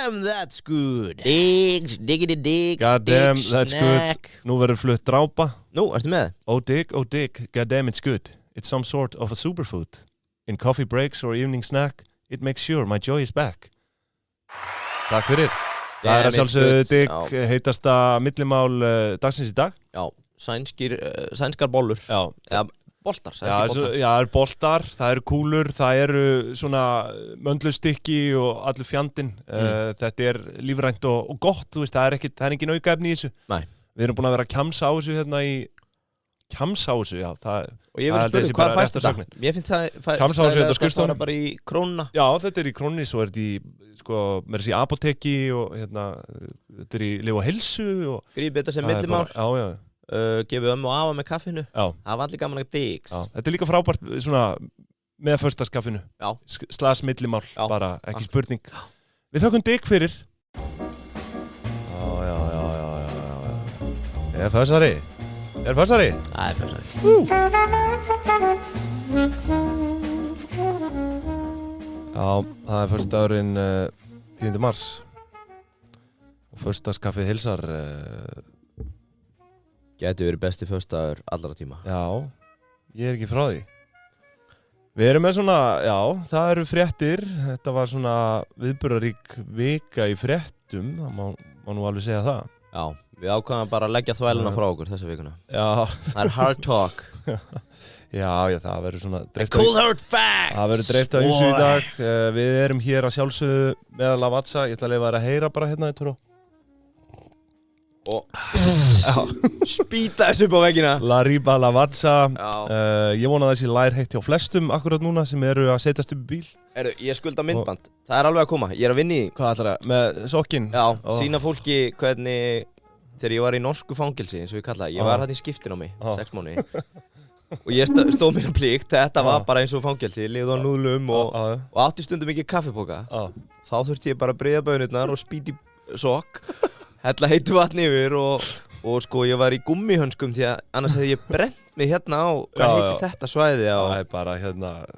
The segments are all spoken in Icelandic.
damn, that's good. Diggs, diggity dig. God damn, dig, that's snack. good. Nú verður flutt drápa. Nú, ertu með? Oh dig, god damn, it's good. It's some sort of a superfood. In coffee breaks or evening snack, it makes sure my joy is back. Takk fyrir. Það er að sjálfsögðu dig heitasta millimál dagsins í dag. Já, sænskar bollur. Já. Eða boltar, Já, það eru boltar, það eru kúlur, það eru svona möndlustykki og allur fjandinn. Þetta er lífrænt og gott, þú veist, það er engin aukaefni í þessu. Nei. Við erum búin að vera að kjamsa á þessu hérna í Kjamsa á þessu, já. Og ég vil spyrja, hvað fæst þetta? Ég finnst það Kjamsa á þessu þetta skurðstofnum. Bara í krónuna. Já, þetta er í krónni, svo er þetta í, sko, með þessi apoteki og hérna, þetta er í Líf og heilsu og... Grípið þetta sem millimál. Já, já. Gefið og afa með kaffinu. Já. Það var allir gaman að digs. Já, þetta er líka frábært svona með föstudagskaffinu. Já. Slas millimál, já, bara ekki spurning. Við þökkum dig fyrir. Já. Er fössari? Það er fössari. Já, það er föstudagurinn 10. mars. Og föstudagskaffið heilsar Gæti verið besti föstudagur allra tíma. Já, ég er ekki frá því. Við erum með svona, já, það eru fréttir. Þetta var svona viðburðarík vika í fréttum. Það má nú alveg segja það. Já, við ákvæðum bara að leggja þvæluna frá okkur þessa vikuna. Já. Það er hard talk. Já, það verður svona dreift cold hard facts. Það verður dreift á ýmsu í dag. Við erum hér að sjálfsögðu með Lavazza. Ég ætla að leyfa þér að heyra bara hérna í Turo. Og spýta þessu upp á veggina. La Riba Lavazza. Já. Ég vona þessi lær heitt hjá flestum akkurat núna sem eru að setjast upp í bíl. Ég skulda myndband. Það er alveg að koma. Ég er að vinna í því. Hvað ætlar það? Með sokkinn? Já, sína fólki hvernig þegar ég var í norsku fangelsi eins og ég kalla það. Ég var þarna í skiptin á mig 6 mánuði. Og ég stóð mér að plikt. Þetta var bara eins og fangelsi. Ég lifði á núðlum og átti stundum ekki kaffipoka. Þá þurfti ég bara að breiða bönirnar og spýta í sokk. Hella heitu vatn yfir og sko ég var í gummihönskum því að annars hefði ég brent mig hérna á hvað heitir þetta svæði á. Það er bara hérna,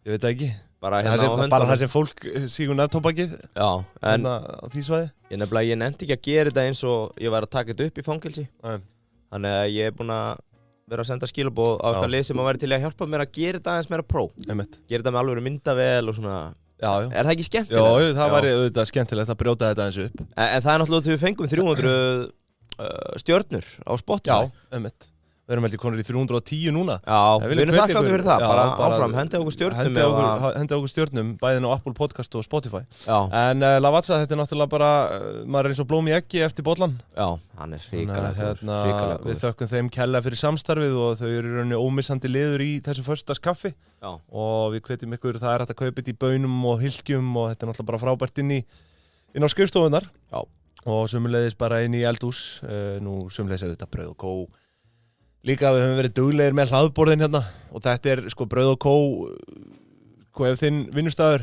ég veit ekki. Bara hérna á höndunum. Bara það sem fólk sígur nefntóbakið. Já, en hérna á því svæði. Ég nefndi ekki að gera þetta eins og ég var að taka þetta upp í fangelsi. Nei. Þannig að ég er búinn að vera að senda skilaboð á eitthvað lið sem að væri til að hjálpa mér að gera þetta aðeins meira pró. Einmitt. Gera þetta með alveg myndavél og svona. Já. Er það ekki skemmtilegt? Jó, það væri auðvitað skemmtilegt að brjóta þetta eins upp. En það er náttúrulega þegar við fengum 300 stjörnur á Spotify. Já, einmitt. Við erum heldur konur í 310 núna. Já, við erum þakklátir fyrir það. Bara áfram, hendi okkur stjörnum. Hendi okkur stjörnum, bæðin á Apple Podcast og Spotify. Já. En Lavazza, þetta er náttúrulega bara, maður er eins og blóm í eggi eftir bollan. Já, hann er hrikalega góður. Við þökkum þeim kærlega fyrir samstarfið og þau eru í rauninni ómissandi liður í þessu föstudagskaffi. Já. Og við hvetjum ykkur, það er hægt að kaupa þetta í baunum og hylgjum og þetta er náttúrulega bara frábært inn á skrifstofunar. Já. Og sömuleiðis bara inn í eldhús. Nú sömuleiðis auðvitað brauð og kó. Líka við höfum verið duglegir með hlaðborðin hérna og þetta er sko brauð og kó ef þinn vinnustæður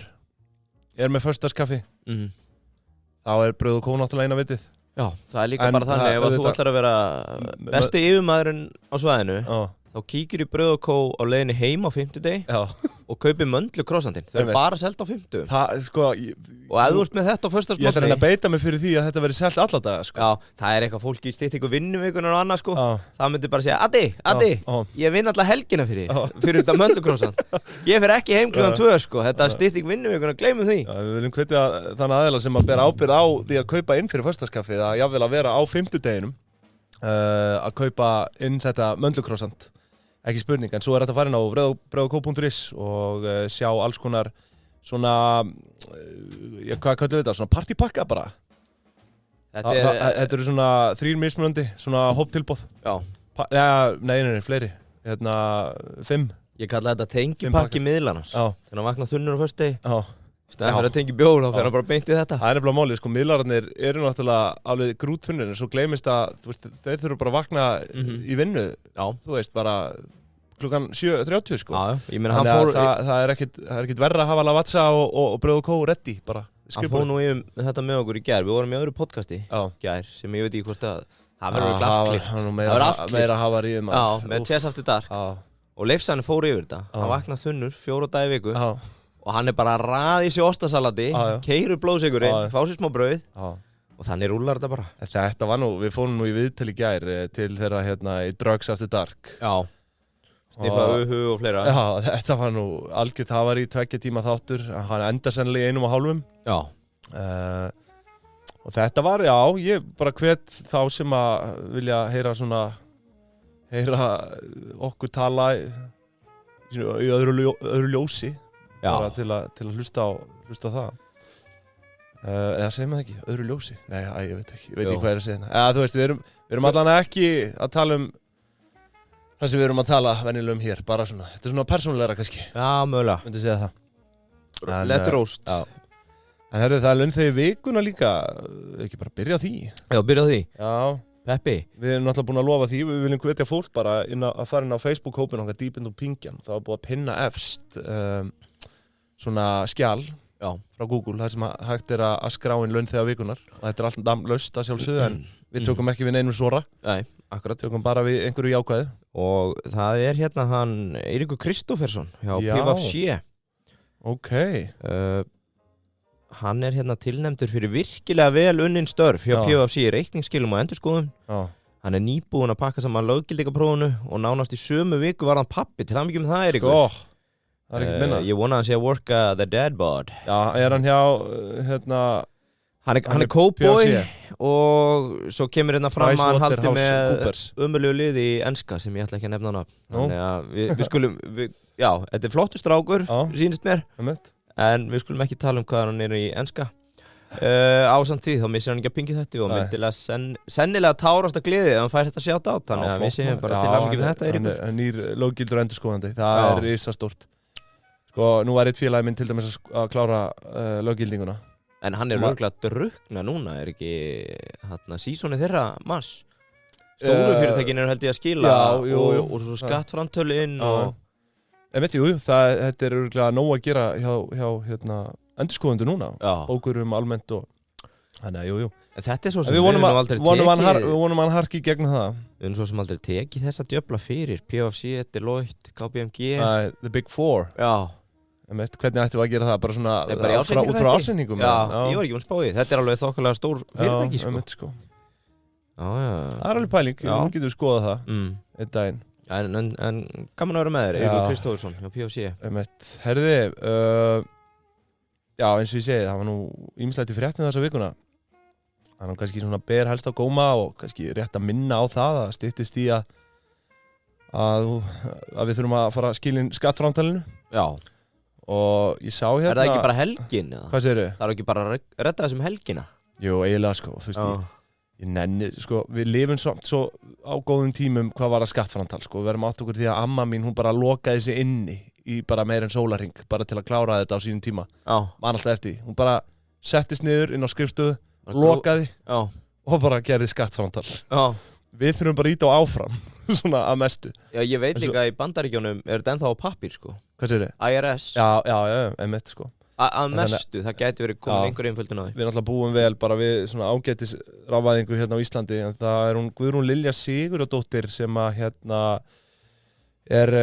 er með föstudagskaffi þá er brauð og kó náttúrulega eina vitið. Já, það er líka bara þannig ef þú ætlar að vera besti yfirmaðurinn á svæðinu þá kíkir í brauð og kó á leiðinni heim á 50 og kaupir möndlu krossandinn. Þau eru bara selt á 50. Sko, og ef þú ert með þetta á föstudagsmorgni. Ég ætla að reyna að beita mig fyrir því að þetta verði selt alla daga sko. Já, það er eitthvað fólki í styttingu vinnuvikunar og annað sko. Það myndi bara segja, Addi, ég vinn alla helgina fyrir þetta möndlu krossand. Ég fer ekki heim klukkan 2 sko. Þetta er stytting vinnuvikunar, gleymum því. Já, við viljum hvetja þann aðeila sem að bera ábyrgð á því að kaupa inn fyrir föstudagskaffið að jafnvel að vera á 50 að kaupa inn þetta möndlu krossand. Ekki spurning, en svo er þetta farin á brauðokó.is og sjá alls konar svona, hvað kallum við þetta, svona partypakka bara. Þetta eru svona 3 mismunandi, svona hóptilboð. Já. Nei, fleiri, 5. Ég kalla þetta tengipakki miðlarnas. Já. Þegar hann vaknar þunnur á föstudegi. Já. Stæðan fyrir að tengi bjór, þá fer hann bara beint í þetta. Það er nefnilega málið, sko, miðlararnir eru náttúrulega alveg grútþunnir, en svo gleymist að, þú veist, þeir þurfa bara að vakna í vinnu. Já. Þú veist, bara klukkan 7:30, sko. Já, ég meina hann fór... Það er ekkit verra að hafa Lavazza og brauð og kó ready, bara. Hann fór nú yfir þetta með okkur í gær, við vorum í öðru podcasti gær, sem ég veit ekki hvort að það verður glassklipt. Það verður allt klipt. Meira havaríð, maður. Já, með Chess After Dark. Og Leifsanni fór yfir þetta. Hann vaknaði þunnur 4 daga í viku. og hann bara að raði sér ostasalati, keyrir blóðsykurinn, fá sér smá brauð og þannig rúlar þetta bara. Þetta var nú, við fórum nú í viðtal í gær til þeirra í Drugs After Dark. Já, Sniffa Uhu og fleira. Já, þetta var nú algjört, það var í 2 tíma þáttur, hann endar sennilega í 1,5. Já. Og þetta var, já, ég bara hvet þá sem að vilja heyra okkur tala í öðru ljósi. Bara til að hlusta á það. Eða segir maður ekki, öðru ljósi? Nei, ég veit ekki hvað að segja það. Þú veist, við erum allan ekki að tala það sem við erum að tala venjulega hér, bara svona, þetta svona persónulegra kannski. Já, mögulega. Myndi segja það. Let roast. Já. En herru, það launþegi vikuna líka, ekki bara byrja á því? Já, byrja á því. Já. Peppi. Við erum náttúrulega búin að lofa því, við viljum hvetja fólk bara að fara inn á Facebook-hópin okkar Deep Into Pingjan. Það var búið að pinna efst svona skjal frá Google, þar sem hægt að skrá inn launþega vikunar. Og þetta allt damlaust að sjálfsögðu, en við tökum ekki við neinum svora. Nei, akkurat. Tökum bara við einhverju jákvæðu. Og það hérna hann Eiríkur Kristófersson hjá PFC. Ok. Hann hérna tilnefndur fyrir virkilega vel unnin störf hjá PFC í reikningsskilum og endurskoðum. Hann nýbúinn að pakka saman löggildingaprófunu og nánast í sömu viku var hann pappi. Til hamingju með það, Eiríkur. Það ekkert minna. Ég vona að hann sé að worka the dad bod. Já, hann hjá Hann cowboy og svo kemur hérna fram að hann haldi með ömurlegu liði í enska sem ég ætla ekki að nefna hana. Þannig að við skulum, þetta flottur strákur, sýnist mér. En við skulum ekki tala hvað hann í enska. Ásamt því, þá missir hann ekki að pingja þetta og myndilega sennilega tárast að gleði ef hann fær þetta sjátt át. Þannig að við séum bara til að mikið með þetta, Eiríkur. Nýr löggildur endurskoðandi, það risastórt. Sko, nú var eitt félagi minn til dæmis að klára löggildinguna. En hann örgulega drukna núna, ekki sísonið þeirra mars. Stóru fyrirtækin held ég að skila og svo skattframtölu inn og... Þetta örgulega nóg að gera hjá endurskoðendur núna. Bókurum almennt og... Þannig að, En þetta svo sem við vonum hann harki gegn það. Við erum svo sem aldrei tekið þessa djöfla fyrir. PFC, Deloitte, KPMG. The Big Four. Já. Hvernig ættum við að gera það? Bara svona út frá ásendingum? Já, ég var ekki búinn að spá því. Þetta alveg þokkalega stór fyrirtæki, sko. Já. Það alveg pæling, nú getum við skoðað það einn daginn. En gaman að vera með þér, Eiríkur Kristófersson hjá PFC. Herði, eins og ég segi, það var nú ýmislegt í fréttum þessa vikuna. Það er nú kannski svona ber helst á góma og kannski rétt að minna á það að styttist í að við þurfum að fara að skilja inn skattframtalinu. Já. Og ég sá hérna... Er það ekki bara helgin? Hvað segirðu? Það er ekki bara að redda þessum helgina? Jú, eiginlega sko. Þú veist, ég nenni, sko, við lifum svo á góðum tímum hvað var að skattframtal, sko. Við verðum átt okkur því að amma mín, hún bara lokaði sig inni í bara meira en sólarhring, bara til að klára þetta á sínum tíma. Man alltaf eftir því. Hún bara settist niður inn á skrifstofu, lokaði og bara gerði skattframtal. Við þurfum bara að íta á áfram, svona að mestu. Já, ég veit líka í Bandaríkjunum er þetta ennþá á pappír, sko. Hvað segir þið? IRS. Já, einmitt, sko. Að mestu, það gæti verið komin einhver einföldun á því. Við náttúrulega búum vel bara við svona ágætis rafvæðingu hérna á Íslandi, en það er hún Guðrún Lilja Sigurðardóttir sem að er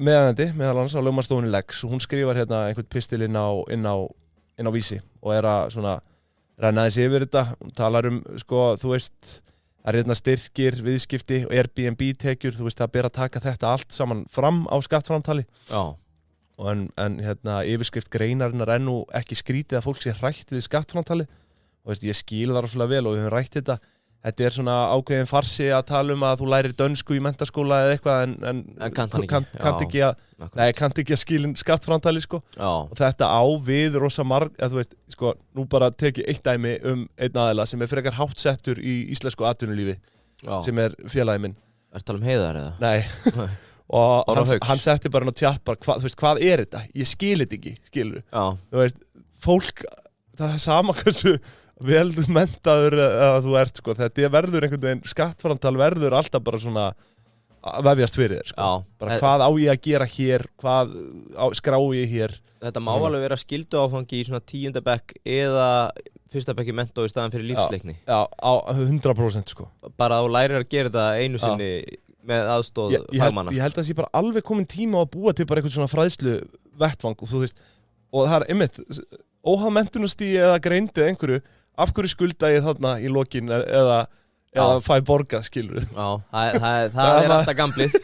meðanandi, meðal annars á lögmannsstofunni Lex, og hún skrifar hérna einhvern pistil inn á Vísi og er að svona renna þessi yfir þetta, hún talar sko, þú veist, það er hérna styrkir, viðskipti og Airbnb-tekjur, þú veist, það ber að taka þetta allt saman fram á skattframtali. Já. Og en yfirskrift greinarinnar er nú ekki skrítið að fólk sé hrætt við skattframtali. Og veist, ég skil það rosalega vel og við höfum rætt þetta. Þetta er svona ákveðin farsi að tala að þú lærir dönsku í menntaskóla eða eitthvað en kannt ekki að skilin skattframtali, sko. Og þetta á við rosa þú veist, sko, nú bara tekið eitt dæmi einn aðila sem er frekar háttsettur í íslensku atvinnulífi, sem er félagi minn. Ertu að tala Heiðar eða? Nei. Og hann setti bara inn á chat bara, þú veist, hvað er þetta? Ég skil þetta ekki, skilur. Þú veist, fólk, það er sama hversu vel menntaður að þú ert, sko. Þetta verður einhvern veginn, skattframtal verður alltaf bara svona vefjast fyrir þér, sko. Bara hvað á ég að gera hér, hvað skrá ég hér. Þetta má alveg vera skylduáfangi í svona 10. bekk eða 1. bekk í mentó í staðan fyrir lífsleikni. Já, á 100%, sko. Bara þú lærir að gera þetta einu sinni með aðstoð fagmanna. Ég held að það sé bara alveg komin tíma á að búa til bara eitthvað svona fræðslu vettvang og þú veist, og það einmitt óháð menntunarstig eða greindið einhverju af hverju skulda ég þarna í lokin eða fæ borgað, skilur Já, það er alltaf gamlið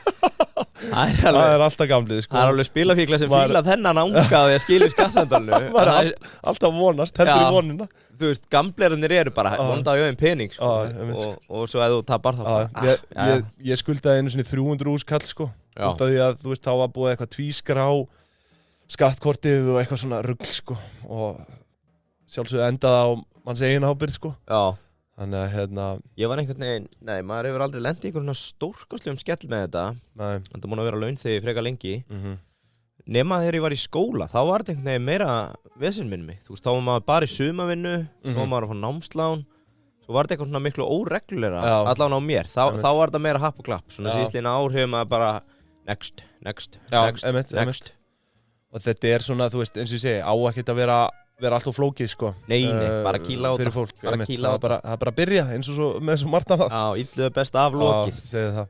Það er alltaf gamlið, sko Það er alveg spilafíkla sem fíla þennan ánga á því að skilja skattandalinu Það er alltaf vonast, heldur í vonina Þú veist, gamblerinnir eru bara vonda á jöfum pening, sko og svo að þú tapar þá Ég skuldaði einu svona 300 kall, sko út af því að, þú veist, þá var búið eitthvað tvískrá skattkortið og eitthvað svona rugl, sko og sjálfsögðu endaði á manns eigin ábyrgð, sko Já Þannig að Ég var einhvern veginn, maður hefur aldrei lent í einhvern stórkostlegum skell með þetta Þetta múin að vera launþegi frekar lengi Nema þegar ég var í skóla, þá var þetta einhvern veginn meira vesinn minn mig Þú veist, þá var maður bara í sumavinnu, þá var maður að fá námslán Svo var þetta eitthvað svona miklu óreglulegra, allan á mér Þá var þetta meira happ og klapp, svona síðstlína ár hefur maður bara next Og þetta er svona, þú veist, eins og ég segi, á ekkert að vera alltaf flókið, sko Nei, bara kýla á fyrir fólk, bara kýla á það er bara að byrja eins og svo, með svo margt annað Já, illu er best af lokið segið það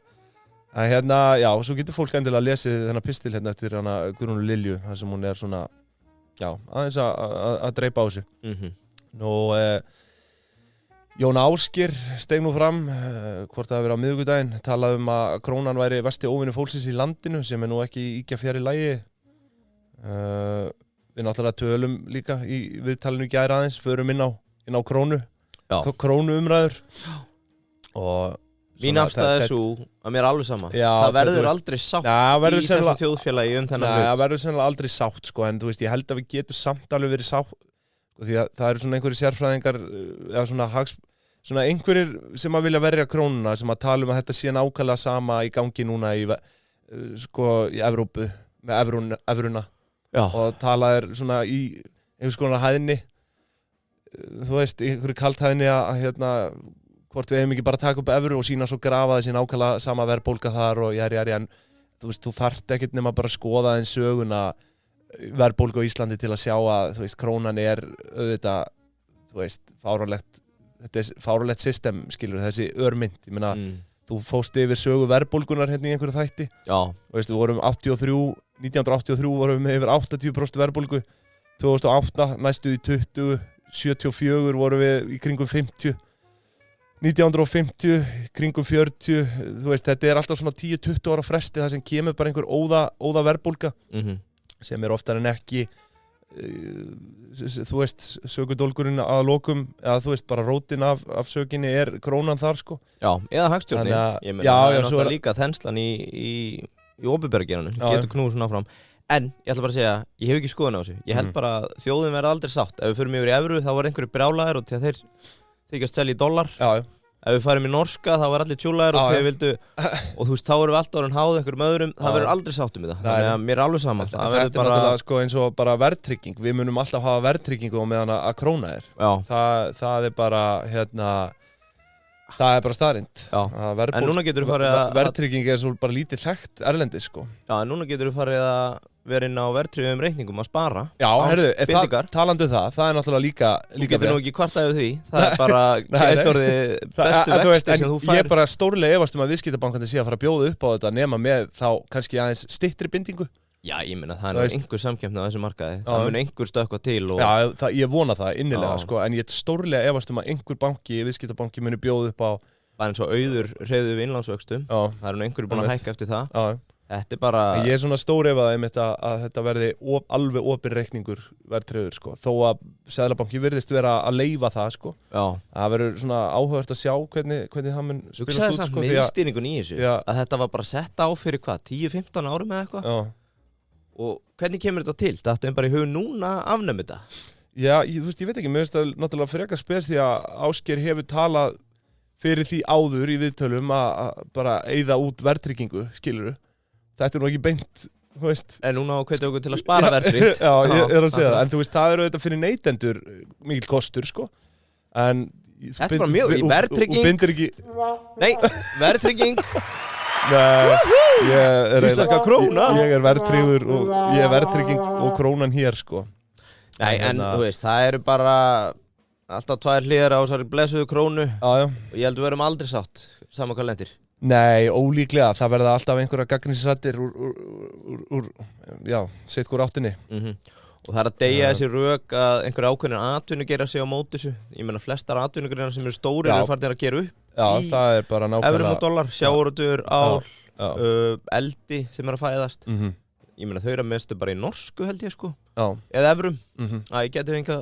En já, svo getur fólk endilega lesið þennan pistil eftir Guðrúnu Lilju þar sem hún er svona, já, aðeins að dreipa á þessu Nú, Jón Ásgeir steig nú fram, hvort það hafi verið á miðvikudaginn talaði að krónan væri versti óvinur fólksins í landinu sem er nú ekki íkja fjær í lagi Við náttúrulega tölum líka í viðtalinu í gær aðeins, förum inn á krónu umræður og Mín afstæði er svo að mér er alveg sama Það verður aldrei sátt í þessu þjóðfélagi þennan hlut Það verður sennilega aldrei sátt, sko, en þú veist, ég held að við getum samt alveg verið sátt því að það eru svona einhverjir sérfræðingar eða svona einhverjir sem að vilja verja krónuna sem að tala að þetta sé nákvæmlega sama í gangi núna í Evrópu með evruna og talað svona í einhvers konar hæðni þú veist, einhverju kalthæðni að hvort við hefum ekki bara að taka upp evru og sína svo grafa þessi nákvæmlega sama verðbólga þar og en þú veist, þú þarft ekkert nema bara að skoða einn söguna verðbólgu á Íslandi til að sjá að, þú veist, krónan er auðvitað, þú veist, þetta er fáránlegt system, skilur, þessi örmynt, ég meina þú fóst yfir sögu verðbólgunar hérna í einhverju þætti og veist, við vorum 1983 vorum við með yfir 80% verðbólgu 2008 næstuð í 20 74 vorum við í kringum 50 1950 kringum 40 þú veist, þetta er alltaf svona 10-20 ára fresti það sem kemur bara einhver óða verðbólga sem er oftar en ekki þú veist, sökudólgurinn að lokum eða þú veist, bara rótin af sökinni er krónan þar, sko Já, eða hagstjórnin, ég meina það er náttúrulega líka þenslan í opinberageranum, getur knúið svona áfram en ég ætla bara að segja, ég hef ekki skoðun á þessu ég held bara að þjóðin verði aldrei sátt ef við förum yfir í evru, þá var einhverju brjálæðir og til að þeir þykjast selja í dollar ef við farum í norska, þá var allir tjúlæðir og þeir vildu og þú veist, þá erum við alltaf orðin háð einhverjum öðrum, það verður aldrei sátt um þetta þannig að mér er alveg saman þetta er náttúrulega, sko, eins og bara verðtrygging við munum alltaf hafa verðtryggingu á meðan að króna er það er bara, það er bara staðrind en núna getur við farið að verðtrygging er svo bara lítið þekkt erlendis, sko Já, en núna getur við farið að vera inn á verðtryggðum reikningum að spara Já, talandi það er náttúrulega líka Þú getur nú ekki kvartað yfir því það er bara eitt orðið bestu vexti sem þú fær Ég er bara stórlega efast að viðskiptabankandi sé að fara að bjóða upp á þetta nema með þá kannski aðeins styttri bindingu Já, ég meina það er einhver samkeppni á þessu markaði það mun einhver stökkva til og... Já, ég vona það innilega, sko en ég er stórlega efast að einhver viðskiptabanki muni bjóða upp á Það er eins og auður hreyðu við innlánsvöxtum það er nú einhverju búin að hækka eftir það Þetta er bara... Ég er svona stórefað að þetta verði alveg opinn reikningur verðtryggður, sko. Þó að Seðlabanki virðist vera að leyfa það, sko. Já. Það verður svona áhugavert að sjá hvernig það mun spilast út, sko. Þú sagði samt miðstýringun í þessu, að þetta var bara sett á fyrir hvað, 10-15 árum eða eitthvað? Já. Og hvernig kemur þetta til? Þetta er bara í hug núna afnæmi þetta? Já, ég veit ekki, mér finnst það náttúrulega frekar spes því að Ásgeir hefur talað fyrir því áður í viðtölum að bara eyða út verðtryggingu, skilurðu. Þetta er nú ekki beint, þú veist En núna hvetja okkur til að spara verðtryggt Já, ég er að segja það, en þú veist, það eru auðvitað fyrir neytendur mikill kostur, sko En Þetta er bara mjög, í verðtrygging bindir ekki Nei, verðtrygging Nei, Íslenska króna Ég er verðtryggður og ég er verðtrygging og krónan hér, sko Nei, en þú veist, það eru bara alltaf tvær hliðar á þessari blessuðu krónu og ég held við verum aldrei sátt saman hvað lendir Nei, ólíklega, það verða alltaf einhverja gagnrýnisraddir úr sitt hvort áttinni Og það að deyja þessi rök að einhverja ákveðnir atvinnu gera sig á móti þessu. Ég meina flestar atvinnugreinar sem eru stórir eru farnir að gera upp það er bara nákvæmlega evrum og dollar, sjávarútvegur, ál, eldi sem er að fæðast. Ég meina þau eru að mestu bara í norsku held ég sko. Eða evrum. Ég geti einhver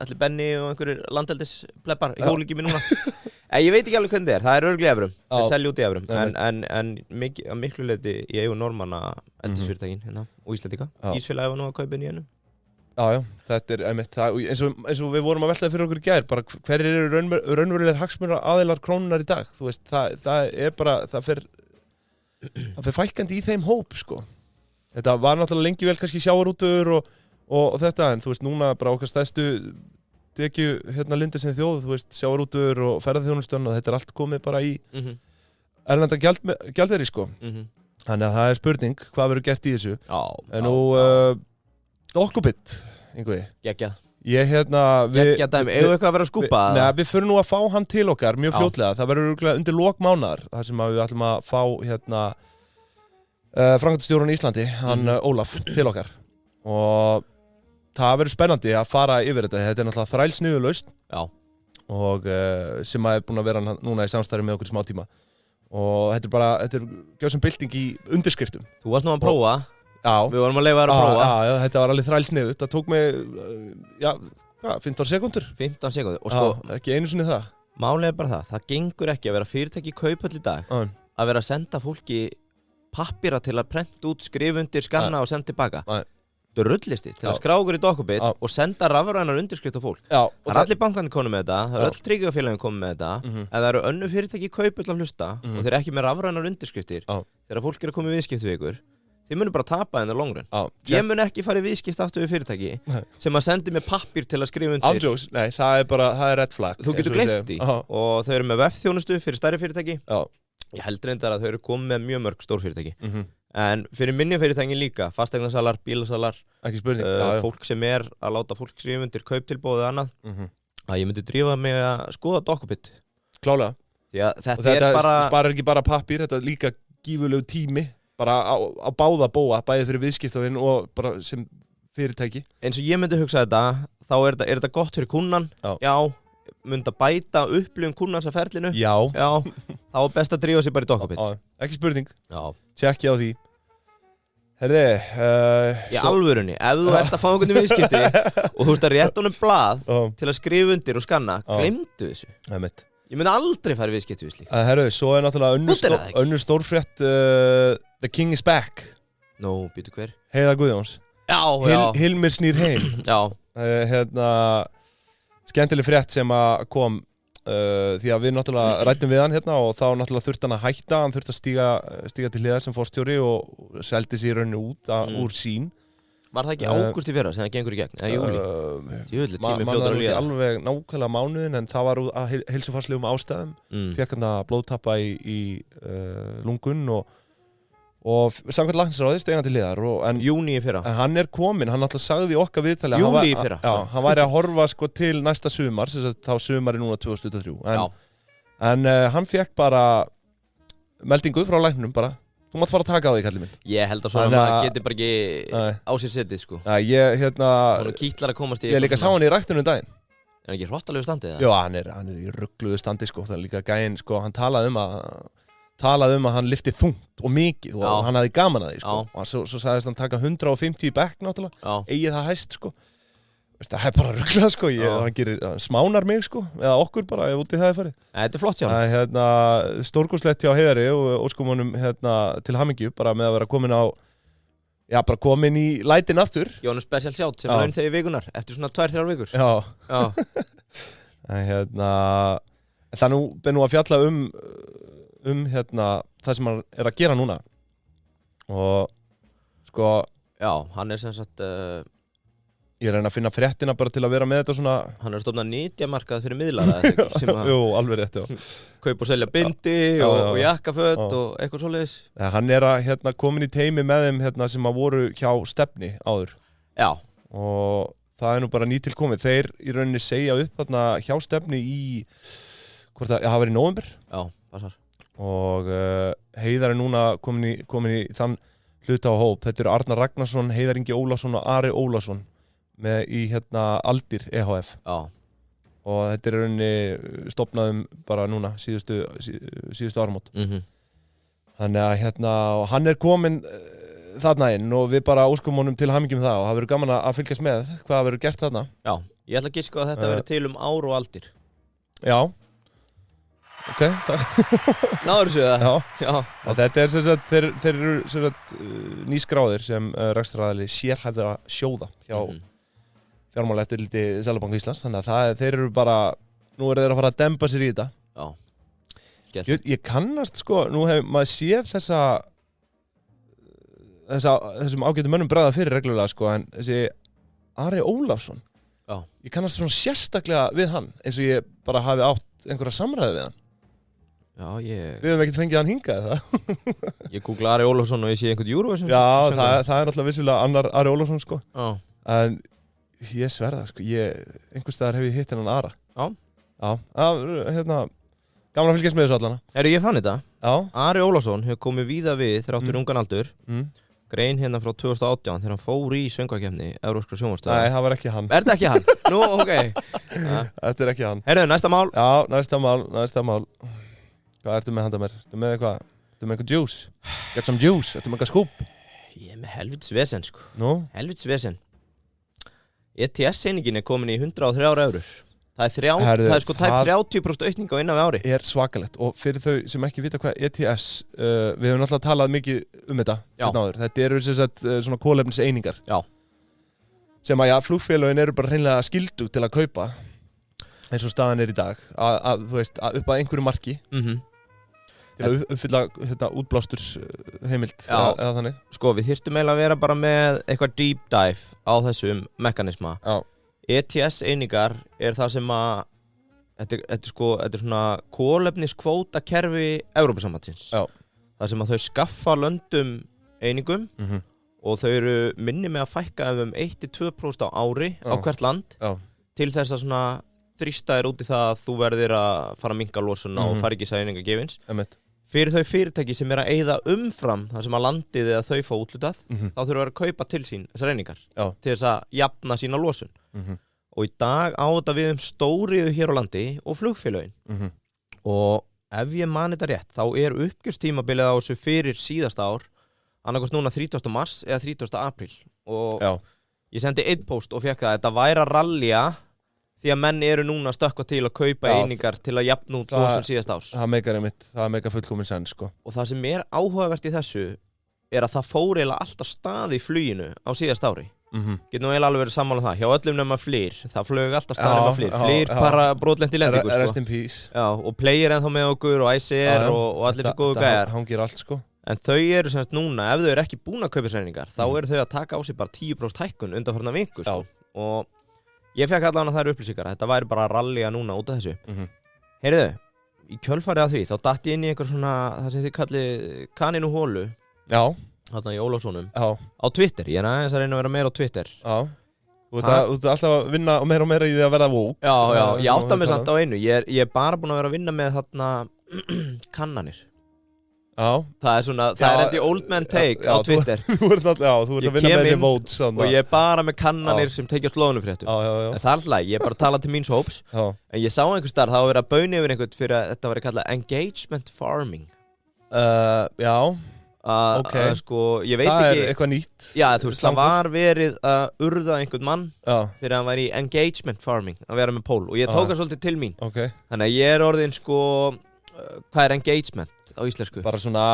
allir Benni og einhverjir landeldis pleppar í hólíki mér núna. Ég veit ekki alveg hvernig það er. Það er örugglega evrum. Þeir selja út í evrum. En miklu leyti í eigu Normanna eldisfyrirtækin hérna og Íslendinga. Ísfélagi var nú að kaupa inn í hennu. Já, þetta er einmitt það. Eins og við vorum að velta fyrir okkur í gær, bara hverjir eru raunverulegir hagsmunir aðilar krónunnar í dag? Þú veist, það er bara, það fer fækkandi í þeim hóp, sko. Þetta var náttúrulega lengi vel kannski sjávarútvegur og þetta, en þú veist, núna bara okkar stærstu tekju hérna lindi sem þjóð, þú veist, sjávarútvegur og ferðaþjónustan og þetta er allt komið bara í erlenda gjaldeyri, sko. Þannig að það er spurning, hvað verður gert í þessu? En nú, Dokkubit, Ingvi. Geggjað. Geggjað dæmi, eigum við eitthvað að vera að skúpa? Nei, við förum nú að fá hann til okkar mjög fljótlega. Það verður örugglega undir lok mánaðar, þar sem við ætlum að fá framkvæmdastjórinn í Íslandi, hann Ólaf, til okkar. Og það verður spennandi að fara yfir þetta. Þetta er náttúrulega þrælsniðulaust. Og sem er búin að vera núna í samstarfi með okkur smá tíma. Og þetta er gjössum bylting í undirskriftum. Þú varst nú að prófa. Við vorum að leyfa þér að prófa. Þetta var alveg þrælsniðut. Það tók mig, 15 sekúndur. 15 sekúndur. Og sko, ekki einu sinni það. Málið er bara það. Það gengur ekki að vera fyrirtæki í Kauphöll í dag. Að vera að senda fólki pappíra til að prenta út, skrifa undir, skanna og senda tilbaka. Það er rullisti til að skrá okkur í Dokkubit og senda rafrænar undirskrift á fólk. Það er allir bankarnir komið með þetta, það er öll tryggingafélögin komið með þetta. Ef það eru önnur fyrirtæki í Kauphöll að hlusta og þeir eru ekki með rafrænar undirskriftir, þegar fólk er að koma í viðskipti við ykkur, þið munum bara tapa in the long run. Ég mun ekki fara í viðskipti aftur við fyrirtæki sem að sendi mig pappír til að skrifa undir. Andjós, nei, það er red flag. Þú getur gleymt því og þau eru með vefþjónustu fyrir stærri fyrirtæki. Ég held reyndar að þau eru komið með mjög mörg stór fyrirtæki. En fyrir minni fyrirtækin líka, fasteignasalar, bílasalar, fólk sem er að láta fólk skrifa undir kauptilboð eða annað, að ég myndi drífa mig að skoða Dokkubit. Klálega. Því að þetta sparar ekki bara pappír, þetta er líka gífurlegu tími, bara á báða bóa, bæði fyrir viðskiptavinn og bara sem fyrirtæki. Eins og ég myndi hugsa þetta, þá er þetta gott fyrir kunnan, myndi að bæta upplifun kunnans að ferlinu. Þá er best að drífa sig bara í Dokkubit. Ekki spurning. Tjekki á því. Herði, í alvörunni, ef þú ert að fá einhvern viðskipti og þú ert að rétta honum blað til að skrifa undir og skanna, gleymdu þessu. Ég myndi aldrei fara í viðskipti við slíkt. Herðu, svo er náttúrulega önnur stórfrétt, The King is back. Nú, býtu hver? Heiða Guðjóns. Hilmir snýr heim. Skemmtileg frétt sem að kom því að við náttúrulega ræddum við hann hérna og þá náttúrulega þurfti hann að hætta, hann þurfti að stíga til hliðar sem forstjóri og seldi sér í rauninni út úr sín. Var það ekki ágúst í fyrra sem það gengur í gegn, eða júli? Tíu tími fljótar að líða. Alveg nákvæmlega mánuðin en það var að heilsufarslegum ástæðum. Fékk hann að blóðtappa í lungun og samkvæmt læknisráði steig hann til hliðar. Júní í fyrra. En hann er kominn, hann alltaf sagði okkar viðtali. Júli í fyrra. Já, hann væri að horfa sko til næsta sumar, þá sumari núna 2023. En hann fékk bara meldingu frá læknum bara. Þú mátt fara að taka á því, kallið minn. Ég held að svona maður getur bara ekki á sér setið, sko. Hún kýtlar að komast í... Ég líka sá hann í ræktunum daginn. Er hann ekki hrottalegu standið, eða? Já, hann er í ruggluðu standi, sko. Það er líka gæinn, sko, hann talaði um að hann lyfti þungt og mikið og hann hafði gaman að því, sko. Og svo sagðist hann taka 150 í bekk, náttúrulega. Eigið það hæst, sko. Það er bara ruglað, sko, hann smánar mig, sko, eða okkur bara, ef úti það er farið. Þetta er flott hjá hann. Stórkostlegt hjá Heiðari og óskum honum til hamingju, bara með að vera bara komin í lætin aftur. Jónu special sjátt sem laun þegar vikunar, eftir svona 2-3 vikur. Já. Það nú að fjalla um það sem hann er að gera núna. Og, sko... Já, hann er sem sagt... Ég er að finna fréttina bara til að vera með þetta svona... Hann er að stofna nýtjamarkað fyrir miðlara Jú, alveg rétt, já. Kaup og selja bindi og jakkaföt og eitthvað svoleiðis. Hann er að komin í teimi með þeim sem að voru hjá Stefni áður. Já. Og það er nú bara nýtilkomið. Þeir í rauninni segja upp hjá Stefni í... það var í nóvember. Já, passar. Og Heiðar er núna komin í þann hluta á hóp. Þetta eru Arnar Ragnarsson, Heiðar Ingi Ólafsson og Ari Ólafsson með í Aldir EHF. Já. Og þetta er rauninni stofnaðum bara núna síðustu áramót. Þannig að og hann er kominn þarna inn og við bara óskum honum til hamingjum það og það verður gaman að fylgjast með hvað verður gert þarna. Já, ég ætla að giska að þetta verður til ár og aldir. Já. Ok, takk. Náður þessu það? Já. Þetta er sem sagt, þeir eru sem sagt nýskráðir sem rekstraraðili sérhæfðra sjóða hjá fjármálaeftirliti Seðlabanka Íslands. Þannig að þeir eru bara, nú eru þeir að fara að demba sér í þetta. Já. Ég kannast nú hefur maður séð þessum ágætu mönnum bregða fyrir reglulega en þessi Ari Ólafsson. Já. Ég kannast svona sérstaklega við hann eins og ég bara hafi átt einhverja samræði við hann. Já, Við höfum ekkert fengið hann hingað það. Ég googla Ari Ólafsson og ég sé einhvern Eurovision. Já, það er náttúrulega vissulega annar Ari Ólafsson Já. En ég sverða einhvers staðar hef ég hitt hennan Ara. Já, gaman að fylgjast með þessu allana. Ég fann þetta. Já. Ari Ólafsson hefur komið víða við þráttur ungan aldur. Grein frá 2018 þegar hann fór í söngvakeppni Evrópskra sjónvarpsstöðva. Nei, það var ekki hann. Er þetta ekki hann? Nú, ok. Þetta er ekki hann. Heyrðu, næsta mál. Já, næsta mál. Hvað ertu með handa mér? Ertu með eitthvað juice? Get some juice? Ertu með eitthvað skúp? Ég er með helvits vesen, Nú? Helvits vesen. ETS-einingin er komin í 103 eurur. Það er tæp 30% aukning á innan við ári. Er svakalegt og fyrir þau sem ekki vita hvað ETS, við höfum náttúrulega talað mikið þetta áður. Þetta eru sem sagt svona kolefniseiningar. Já. Sem að flugfélögin eru bara hreinlega skyldu til að kaupa eins og staðan er í dag að þú veist, að upp að einhverju marki til að uppfylla útblástur heimild eða þannig. Við þyrftum eiginlega að vera bara með eitthvað deep dive á þessum mekanisma. Já. ETS-einingar er það sem að þetta er svona kolefniskvótakerfi Evrópusambandsins. Já. Það sem að þau skaffa löndum einingum og þau eru minni með að fækka um 1-2% á ári á hvert land til þess að svona þrýsta út í það að þú verðir að fara að minnka losunna og fara ekki í sæninga gefins. Fyrir þau fyrirtæki sem er að eyða umfram það sem að landið eða þau fá útlutað, þá þurfa að kaupa til sín þessar einingar til þess að jafna sína losun. Og í dag á þetta við stóriðu hér á landi og flugfélögin. Og ef ég man þetta rétt, þá er uppgjörstímabilið á þessu fyrir síðasta ár, annarkvæmst núna 30. mars eða 30. apríl. Og ég sendi einn post og fekk það að þetta væri að rallja því að menn eru núna að stökkva til að kaupa einingar til að jafna út losun síðast árs. Það meikar fullkomin senn, Og það sem er áhugavert í þessu er að það fór eiginlega alltaf stað í fluginu á síðast ári. Getur nú eiginlega alveg verið sammála það. Hjá öllum nema Flyr, það flög alltaf stað nema Flyr. Flyr bara brotlent í lendingu, Rest in peace. Já, og Player ennþá með okkur og ICR og allir þessu góðu gæjar. Það hangir allt, En þau eru semst núna, ef þau eru ekki búin að kaupa einingar, þá eru þau að taka á sig bara 10% hækkun undanfarna viku, Og ég fekk allan að það eru upplýsingar. Þetta væri bara að rallja núna út af þessu. Heyrðu, í kjölfarið af því, þá datt ég inn í einhver svona, það sem þið kallið kaninu hólu. Já. Þarna í Ólafssonum. Já. Á Twitter. Ég er aðeins að reyna að vera meira á Twitter. Já. Þú ert alltaf að vinna og meira í því að verða woke. Já. Ég átta mig samt á einu. Ég er bara búin að vera að vinna með þarna kannanir. Já. Það er svona, það er endi old man take á Twitter. Þú ert að vinna með þessi votes. Og ég er bara með kannanir sem tekja slóðunumfréttum. En það er alltaf, ég er bara að tala til míns hóps. En ég sá einhvers staðar, það var verið að bauna yfir einhvern fyrir að þetta var kallað engagement farming. Já. Ok. Ég veit það ekki. Er eitthvað nýtt. Já, þú veist, það var verið að urða einhvern mann fyrir að hann væri í engagement farming, að vera með pól. Og ég tók það svolítið til mín. Þannig að ég er orðin hvað er engagement á íslensku? Bara svona,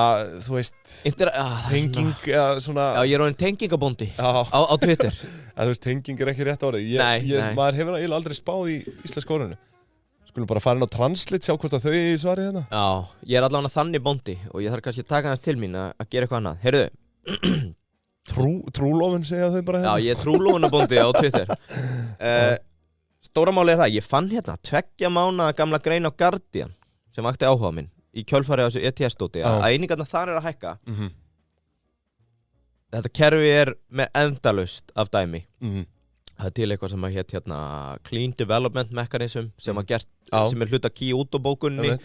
þú veist, tenging eða svona. Já, ég er orðin tengingabóndi á Twitter. Þú veist, tenging er ekki rétt árið. Nei. Maður hefur eiginlega aldrei spáð í íslenska orðinu. Skulum bara fara inn á Translate, sjá hvort að þau í svari hérna. Já, ég er allavega þannig bóndi og ég þarf kannski að taka hans til mín að gera eitthvað annað. Heyrðu. Trúlofun segja þau bara hérna. Já, ég er trúlofunabóndi á Twitter. Stóra máli er það, ég fann hérna 2 mánaða gamla grein á Guardian sem vakti áhuga minn í kjölfarið á þessu ETS-dóti að einingarna þar að hækka. Þetta kerfi er með endalaust af dæmi. Það til eitthvað sem hét Clean Development Mechanism sem gert, sem hluta Kyoto-bókunni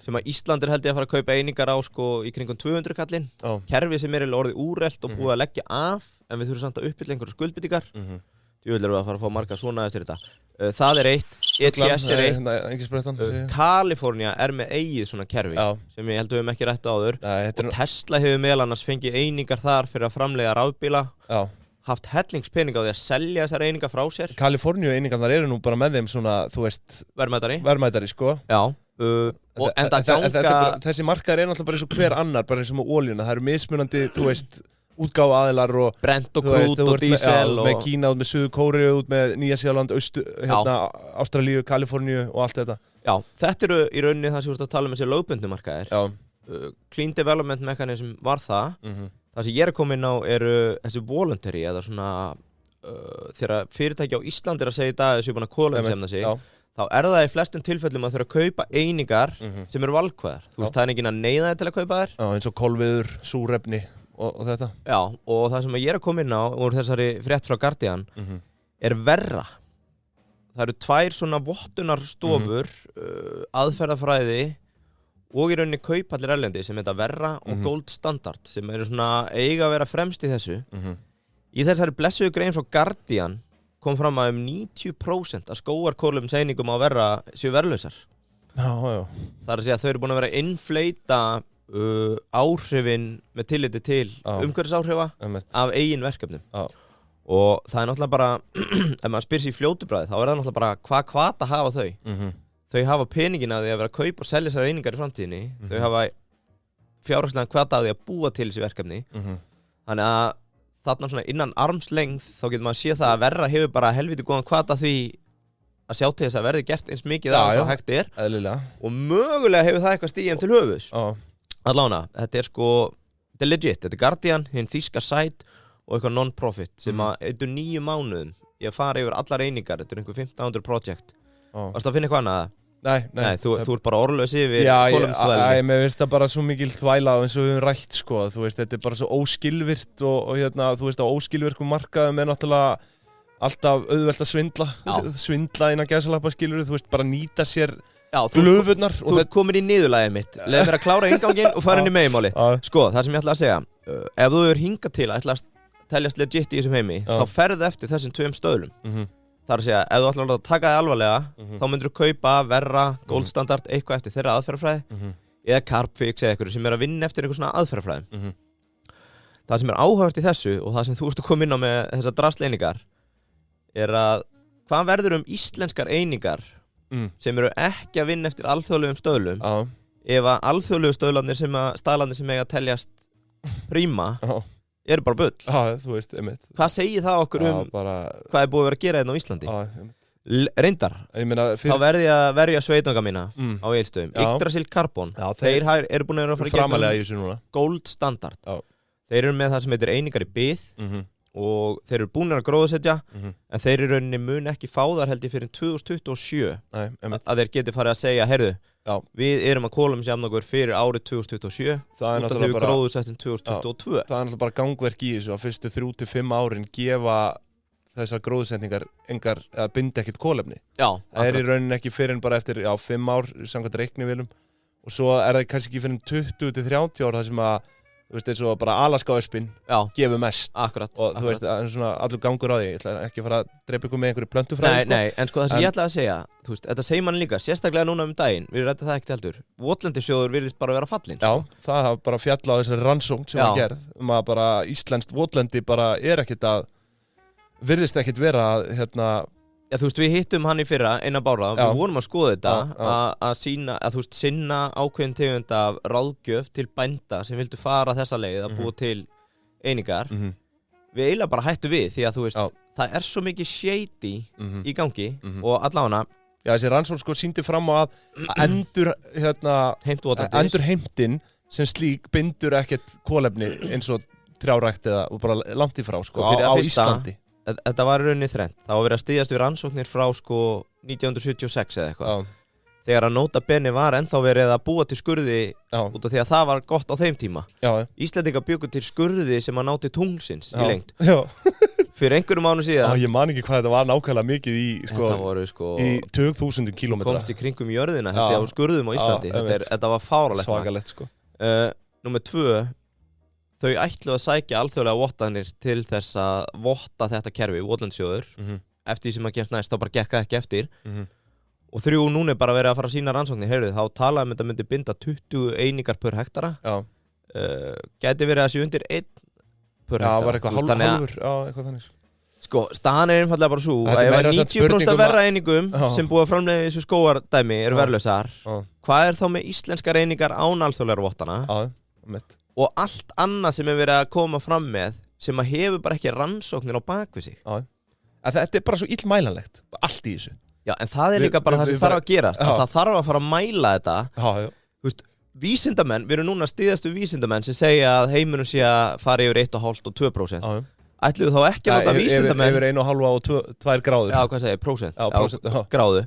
sem Ísland held ég að fara að kaupa einingar á sko í kringum 200 kallinn kerfi sem orðið úrelt og búið að leggja af en við þurfum samt að uppfylla einhverjar skuldbindingar Djúvill erum við að fara að fá marga svona eftir þetta það eitt, ETS eitt Kalifornía með eigið svona kerfi sem ég held við höfum ekki rætt áður og Tesla hefur meðal annars fengið einingar þar fyrir að framleiða rafbíla haft hellingspening á því að selja þessar einingar frá sér Kaliforníu einingarnar eru nú bara með þeim svona, þú veist verðmætari sko og enda ganga þessi markaður náttúrulega bara eins og hver annar bara eins og með olíuna, það eru mismunandi þú veist, útgáfa aðilar og brent og krút og dísel með Kína, út með Suður Kóreu, út með Nýja-Sjáland Ástralíu, Kaliforníu og allt þetta Já, þetta eru í rauninni það sem við erum að tala um þessi lögbundnu markaðir Clean Development Mechanism var það Það sem ég komin á eru þessi voluntary eða svona þegar fyrirtæki á Íslandi að segja í dag þessu búin að kolumsemna sig þá það í flestum tilfellum að þurfa að kaupa einingar sem eru valkvæðar Þú veist, það enginn að neyða þér til að kaupa þær eins og kolviður, súrefni og þetta Já, og það sem ég komin á úr þessari frétt frá Guardian verra Það eru 2 svona vottunarstofur aðferðafræði og í rauninni kaupallir erlendi sem verra og Gold Standard sem eru svona eiga að vera fremst í þessu Í þessari blessuðu grein frá Guardian kom fram að 90% af skógarkolumseiningum á verra séu verðlausar Já Það að segja að þau eru búin að vera að innfleita áhrifin með tilliti til umhverfisáhrifa af eigin verkefnum og það náttúrulega bara ef maður spyr sér í fljótu bragði þá það náttúrulega bara hvað hvata hafa þau Þau hafa peningin að því að vera að kaupa og selja þessar einingar í framtíðinni Þau hafa fjárhagslegan hvata að því að búa til þessi verkefni Þannig að þarna svona innan armslengð þá getur maður að sé það að verra hefur bara helviti góðan hvata því að sjá til þess að verði gert eins mikið að svo hægt eðlilega. Og mögulega hefur það eitthvað stigið til höfus Allána, þetta þetta legit, þetta Guardian, hinn þýska sæt og eitthvað non-profit sem að eittu 9 mánuðum í að fara yfir allar einingar, þetta einhver 1500 project Varstu að finna eitthvað annað? Nei, þú ert bara orðlaus yfir kolumnsvæðinni. Já, mér finnst það bara svo mikil þvæla eins og við höfum rætt, sko. Þú veist, þetta bara svo óskilvirt og þú veist, á óskilvirkum markaðum náttúrulega alltaf auðvelt að svindla innan gæsalappa skilur, þú veist, bara nýta sér glufurnar. Þú ert komin í niðurlagið mitt. Leð mér að klára innganginn og fara inn í meginmáli. Sko, það sem ég ætla að segja, ef þú hefur hingað til að ætla að teljast legit í þessum heimi, þá ferðu eftir þessum 2 stöðlum. Það að segja, ef þú ætlar að taka þig alvarlega, þá myndir þú kaupa verra, Gold Standard, eitthvað eftir þeirra aðferðafræði eða Carbfix eða eitthvað sem að vinna eftir eitthvað svona aðferðafræði. Það sem áhugavert í þessu og það sem þú ert að koma inn á með þessar drasleiningar að hvað verður íslenskar einingar sem eru ekki að vinna eftir alþjóðlegum stöðlum ef að alþjóðlegu stöðlarnir staðlarnir sem eiga að teljast príma eru bara bull. Þú veist, einmitt. Hvað segir það okkur hvað búið að vera að gera hérna á Íslandi? Reyndar, þá verði ég að verja sveitanga mína á Egilsstöðum. Yggdrasil Carbon, þeir eru búin að vera að fara í gegnum Gold Standard. Þeir eru með það sem heitir einingar í bið og þeir eru búin að gróðsetja en þeir eru rauninni mun ekki fá þar held ég fyrir 2027 að þeir geti farið að segja, heyrðu, við erum að kolumnsjafna okkur fyrir árið 2027 út af því við gróðsettum 2022. Það náttúrulega bara gangverk í þessu að fyrstu 3-5 árin gefa þessar gróðsetningar engar, eða binda ekkert kolefni. Það í rauninni ekki fyrir en bara eftir 5 ár samkvæmt reiknivélum og svo það kannski ekki fyrir 20-30 ár það sem að þú veist, eins og bara Alaska-öspin gefur mest. Akkurat. Og þú veist, það svona allur gangur á því. Ég ætla ekki að fara að drepa ykkur með einhverju plöntufræði. Nei, en sko það sem ég ætla að segja, þú veist, þetta segir mann líka, sérstaklega núna daginn, við rættum það ekkert heldur. Votlendissjóður virðist bara vera fallinn. Já, það hafa bara fjallað á þessari rannsókn sem var gerð, að bara íslenskt votlendi bara virðist ekkert vera Já, þú veist, við hittum hann í fyrra, Einar Bára, við vorum að skoða þetta að sína, að þú veist, sinna ákveðin tegund af ráðgjöf til bænda sem vildu fara þessa leið að búa til einingar. Við eiginlega bara hættu við því að þú veist, það svo mikið shady í gangi og allavega Já, þessi rannsókn sko sýndi fram á að endurheimtin sem slík bindur ekkert kolefni eins og trjárækt eða bara langt í frá sko á Íslandi. Þetta var rauninni þrennt. Það var verið að styðjast við rannsóknir frá sko 1976 eða eitthvað. Þegar að nota bene var ennþá verið að búa til skurði út af því að það var gott á þeim tíma. Íslendingar bjuggu til skurði sem að ná til tunglsins í lengd. fyrir einhverjum mánu síðan Ég man ekki hvað þetta var nákvæmlega mikið í þetta voru í 20.000 kílómetra komst í kringum jörðina held ég á skurðum á Íslandi þetta var fáralegt svakalegt sko Númer 2 þau ætluðu að sækja alþjóðlega vottanir til þess að votta þetta kerfi Votlendssjóður eftir því sem að gerst næst þá bara gekk það ekki eftir og 3 núna bara verið að fara að sína rannsóknir heyrðu þá talaðum þetta myndi binda 20 einingar per hektara gæti verið að sé undir 1 per hektara var eitthvað hálfur eitthvað þannig sko staðan einfallega bara svo að ef 90% af verra einingum sem búið að framleiða þessu skógardæmi eru verðlausar hvað þá með íslenskar einingar án alþjóðlegra vottana og allt annað sem verið að koma fram með sem að hefur bara ekki rannsóknir á bakvið sig þetta bara svo illmælanlegt allt í þessu Já, en það líka bara það sem þarf að gerast það þarf að fara að mæla þetta Þú veist, vísindamenn, við erum núna stíðastu vísindamenn sem segja að heiminum sé að fara yfir 1,5 og 2% Ætluðu þá ekki að láta vísindamenn Yfir 1,5 og 2 gráður Já, hvað segir, prósent Gráðu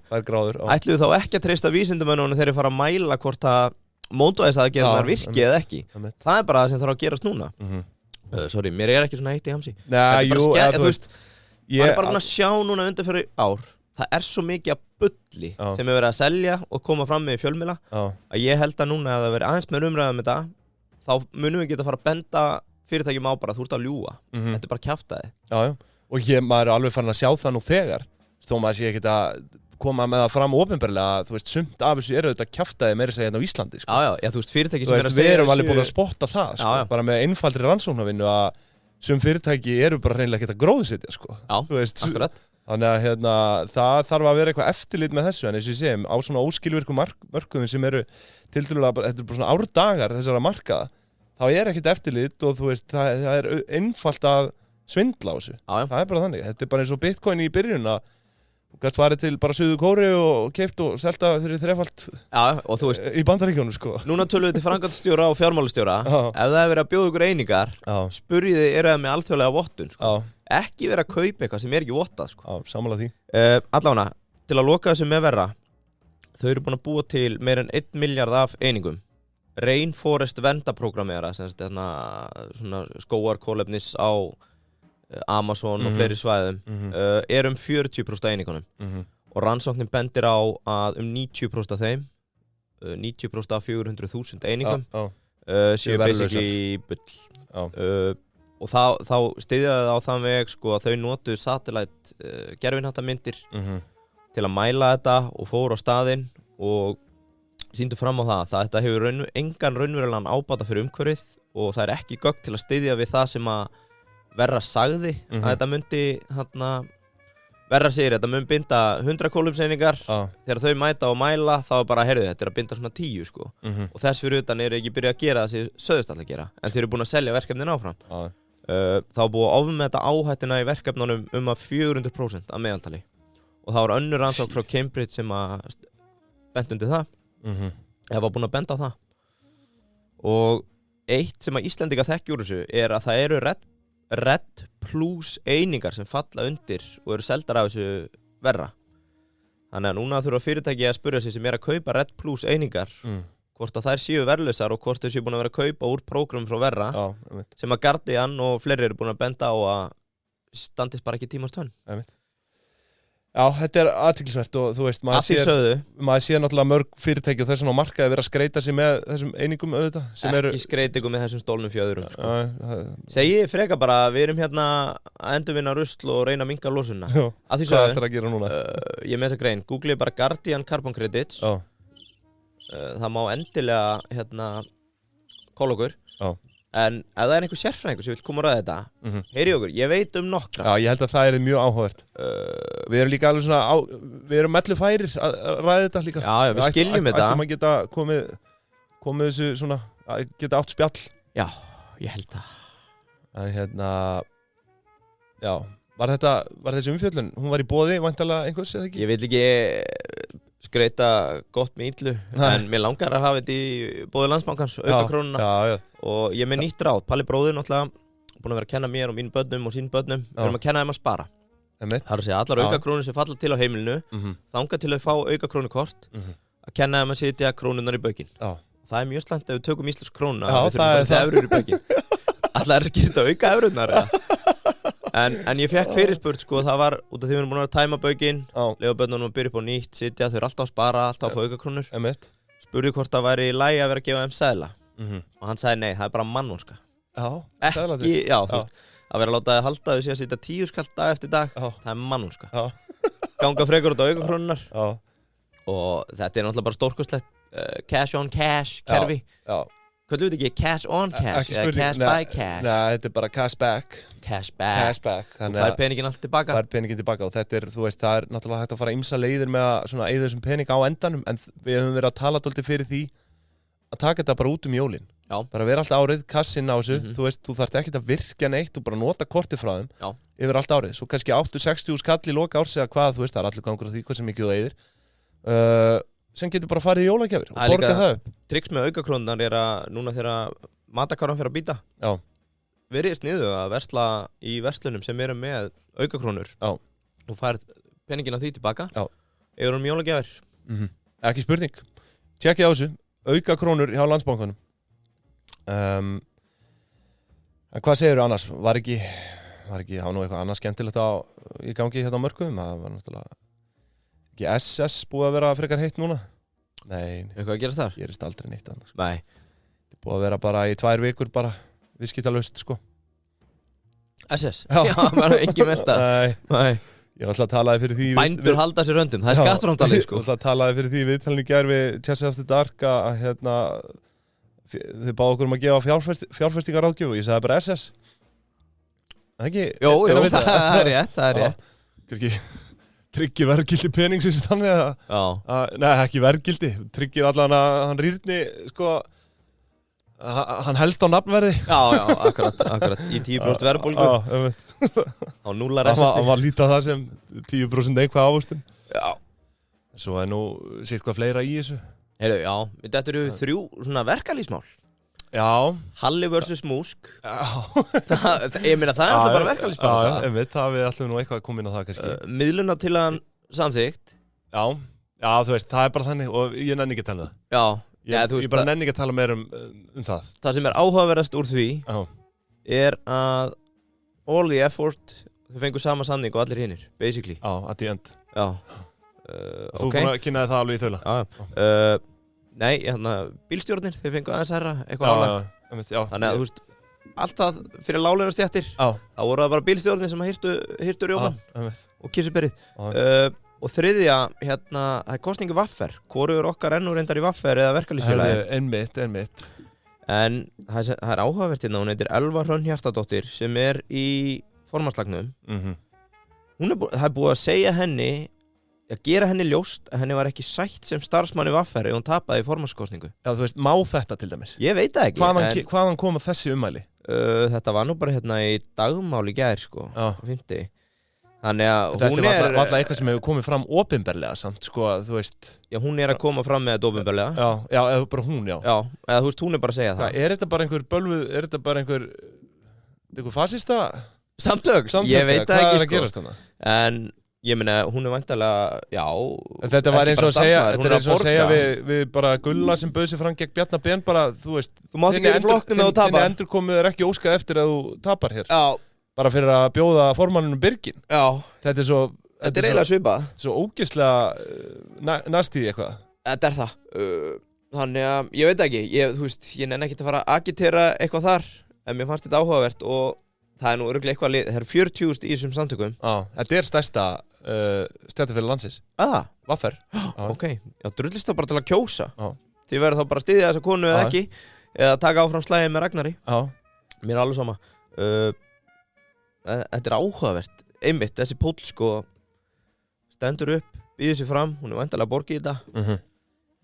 Ætluðu þá ekki að treysta vísindamennunum þegar þeir fara að mæla hvort að mótvægisaðgerðirnar virki eða ekki Það bara það sem þarf að gerast núna Sorry, mér ekki svona heitt í hamsi Þú veist, maður bara búin að sjá núna undir fyrir ár Það svo mikið að bulli sem verið að selja og koma fram með í fjölmiðla að ég held að núna að það veri aðeins með umræðum þetta þá munum við geta að fara að benda fyrirtækjum á bara þú ert að ljúga Þetta bara kjaftaði og maður alveg farin að sjá það nú þegar þó maður sé ekkert að koma með það fram opinberlega þú veist, sumt af þessu auðvitað kjaftaði meira segja hérna á Íslandi sko. þú veist, fyrirtæki sem við erum alveg búin að spotta það sko, bara með einfaldri rannsóknarvinnu að sum fyrirtæki eru bara hreinlega ekkert að gróðsetja sko. Akkurat Þannig að það þarf að vera eitthvað eftirlit með þessu en eins og ég segi, á svona óskilvirkum mörkuðum sem eru tildulega, þetta er bara svona árdagar þessara markaða, þá ekkert eftirlit og þú veist, það einfalt að svindla á þessu. Það bara þannig, þetta bara eins og Bitcoin í byrjun að þú gæst farið til bara Suður Kóreu og keypt og selta fyrir 3-falt og þú veist, í Bandaríkjunum sko. Núna tölum við til framkvæmdastjóra og fjármálastjóra ef það verið að bjóða ykkur einingar spurjið þið, eru það með alþjóðlega vottun sko. Ekki verið að kaupa eitthvað sem ekki vottað sko. Sammála því Allána, til að loka þessu með verra þau eru búin að búa til meir en 1 milljarð af einingum Rainforest verndarprogrammera svona skógarkolefnis á Amazon og fleiri svæðum er 40% einingunum og rannsóknin bendir á að 90% af þeim 90% af 400.000 einingum séu basically bull og þá styðja það á þann veg sko, að þau notuðu satellite gerfinhattamyndir til að mæla þetta og fóru á staðinn og sýndu fram á það þetta hefur engan raunverulegan ábata fyrir umhverfið og það ekki gögn til að styðja við það sem að verra sagði að þetta myndi verra segir þetta mun binda 100 kólumseiningar þegar þau mæta og mæla þá bara heyrðu þetta að binda svona 10 sko og þess fyrir utan ekki byrjað að gera það sem sögðust alltaf að gera en þeir eru búin að selja verkefnin áfram þá búið að ofmeta áhættuna í verkefnunum að 400% að meðaltali og það var önnur rannsókn frá Cambridge sem að bent undir það eða var búin að benda á það og eitt sem að Íslendinga þekkja úr þessu að það eru Red Plus einingar sem falla undir og eru seldar af þessu verra þannig að núna þurfa fyrirtæki að spyrja sig sem að kaupa Red Plus einingar hvort að þær séu verðlausar og hvort þau séu búin að vera að kaupa úr prógramum frá verra sem að Guardian og fleiri eru búin að benda á að standist bara ekki tímans tönn Já, þetta athyglisvert og þú veist, maður sé náttúrulega mörg fyrirtæki og þessum á markaði vera að skreita sig með þessum einingum auðvitað sem ekki skreitingum með þessum stólnum fjöðurum sko. Segið freka bara, við erum hérna að endurvinna rusl og reyna að minnka losunna að því sögðu, ég með þessa grein googlið bara Guardian Carbon Credits það má endilega hérna kóla okkur en ef það einhver sérfræðingur sem vil koma að ræða þetta heyri okkur, ég veit nokkra Já, ég held að það mjög áhugavert við erum líka alveg svona við erum mellu færir að ræða þetta líka Já, við skiljum þetta ættum að geta komið þessu svona að geta átt spjall Já, ég held það en hérna já, var þessi umfjöllun hún var í boði væntanlega einhvers eða ekki? Ég vil ekki skreita gott með illu en mér langar að hafa þetta í boði Landsbankans auka krónuna og ég með nýtt ráð Palli bróðir náttúrulega búin að vera að kenna mér og mínum börnum og sínum börnum við erum að kenna þeim að spara það er að segja allar auka krónur sem falla til á heimilinu þangað til að fá auka krónukort að kenna þeim að setja krónunar í baukinn það er mjög slæmt ef við tökum íslensk krónuna við þurfum bara að setja evrur í baukinn allar skýrt að auka evrunar En ég fekk fyrirspurt sko, það var út af því við erum búin að tæma baukinn, leyfa börnunum að byrja upp á nýtt, sitja, þau eru alltaf að spara, alltaf að fá aukakrónur. Spurði hvort það væri í lagi að vera að gefa þeim seðla. Og hann sagði nei, það er bara mannvonska. Ekki, já, þú veist, að vera að láta þið halda þau sé að sitja 10 skall dag eftir dag, það er mannvonska. Ganga frekar út á aukakrónunar. Og þetta er náttúrulega bara stórkostlegt cash on cash kerfi. Hvað þú veit ekki, cash on cash eða cash by cash? Nei, þetta er bara cash back. Cash back. Og það er peningin allt tilbaka. Það er peningin tilbaka og þetta er, þú veist, það er náttúrulega hægt að fara ýmsa leiðir með að svona eyða þessum pening á endanum, en við höfum verið að tala dálítið fyrir því að taka þetta bara út jólin. Bara vera allt árið, kassinn á þessu, þú veist, þú þarft ekkert að virkja neitt og bara nota kortið frá þeim yfir allt árið. Svo kannski 8-60 skall í loka árs eða hvað, þú veist, það er allur gangur á því hvað sem mikið þú eyðir. Sem getur bara farið í jólagjafir og borga það upp. Triks með aukakrónunar er að núna þegar matakáran fer að bíta verið sniðu að versla í verslunum sem eru með aukakrónur og færð peningin á því tilbaka yfir jólagjafir. Ekki spurning. Tjekkið á þessu, aukakrónur hjá Landsbankanum. En hvað segirðu annars? Var ekki nú eitthvað annars skemmtilegt í gangi hérna á mörkuðum? Það var náttúrulega ekki SS búið að vera frekar heitt núna? Nei. Eitthvað að gerast þar? Gerist aldrei neitt annars. Nei. Það búið að vera bara í 2 vikur bara viðskiptalaust sko. SS? Já, maður hefur ekki meldt það. Nei. Ég er alltaf að talaði fyrir því... Bændur halda sér höndum, það er skattframtalið sko. Ég er alltaf að talaði fyrir því viðtalinu í gær við Chelsea After Dark að hérna þið báðu okkur að gefa fjárfestingaráðgjöf og ég sagði bara SS. Það ekki... Jó, það er rétt. Kannski... Tryggir verðgildi peningsins þannig nei, ekki verðgildi, tryggir allan að hann rýrni, sko, hann helst á nafnverði. Já, akkurat, í 10% verðbólgu. Á núlar SS. Hann var lítið á það sem 10% eitthvað ávöxtun. Já. Svo er nú sitt hvað fleira í þessu. Heyrðu, já, þetta eru 3 svona verkalýsmál. Já. Halli versus Músk. Ég meina það er alltaf bara verkalýsmál. Já, það við ætlum nú eitthvað að koma inn á það kannski. Miðluna til hann samþykkt. Já, þú veist, það er bara þannig og ég nenni ekki að tala um það. Já. Ég bara nenni ekki að tala meir um það. Það sem er áhugaverðast úr því er að all the effort, þau fengur sama samning og allir hinnir, basically. Já, at the end. Já. Þú búin að kynnaði það alveg í þaula. Nei, bílstjórnir, þeir fengu aðeins herra, eitthvað álag. Þannig að, þú veist, alltaf fyrir láglaunastjættir, þá voru það bara bílstjórnir sem hirtu rjóman og kissuberið. Og þriðja, það er kosningi Vaffer. Hvorugur okkar ennú reyndar í Vaffer eða verkalýðsfélagi. Einmitt. En það er áhugavert hérna, hún heitir Elva Hrönn Hjartardóttir sem er í formannslagnum. Það er búið að segja henni að gera henni ljóst að henni var ekki sætt sem starfsmanni Vaffer ef hún tapaði í formannskosningu. Já, þú veist, má þetta til dæmis? Ég veit það ekki. Hvaðan koma þessi ummæli? Þetta var nú bara hérna í dagmáli í gær, sko, á 50. Þannig að þetta hún er... Þetta er alltaf eitthvað sem hefur komið fram opinberlega samt, sko, þú veist... Já, hún er að koma fram með þetta opinberlega. Já, eða bara hún, já. Já, eða þú veist, hún er bara að segja það. Er þetta bara einhver bölvuð, er þetta bara einhver fasista... Samtök? Ég veit það ekki, sko. Hvað er að gerast þarna? En... Ég meina, hún er væntanlega, já, þetta var eins og að segja við bara Gulla sem bauð sér fram gegn Bjarna Ben bara, þú veist, þú mátt ekki verið flokknum ef þú tapar. Þinni endurkomið er ekki óskað eftir að þú tapar hér. Já. Bara fyrir að bjóða formannunum Birgin. Já. Þetta er eiginlega svipað. Svo ógeðslega nastíð eitthvað. Þetta er það. Þannig að, ég veit ekki, þú veist, ég nenni ekki að fara að agitera eitthvað þar, en mér fannst þetta áhugavert og það er nú örugglega eitthvað lið, það er 40.000 í þessum samtökum. Já, þetta er stærsta stéttarfélag landsins. Vaffer. Ok, já, drullist þá bara til að kjósa. Þið verður þá bara að styðja þessa konu eða ekki, eða taka áfram slagið með Ragnari. Mér er alveg sama. Þetta er áhugavert. Einmitt, þessi póll, sko, stendur upp, býður sér fram, hún er væntanlega að borga í þetta.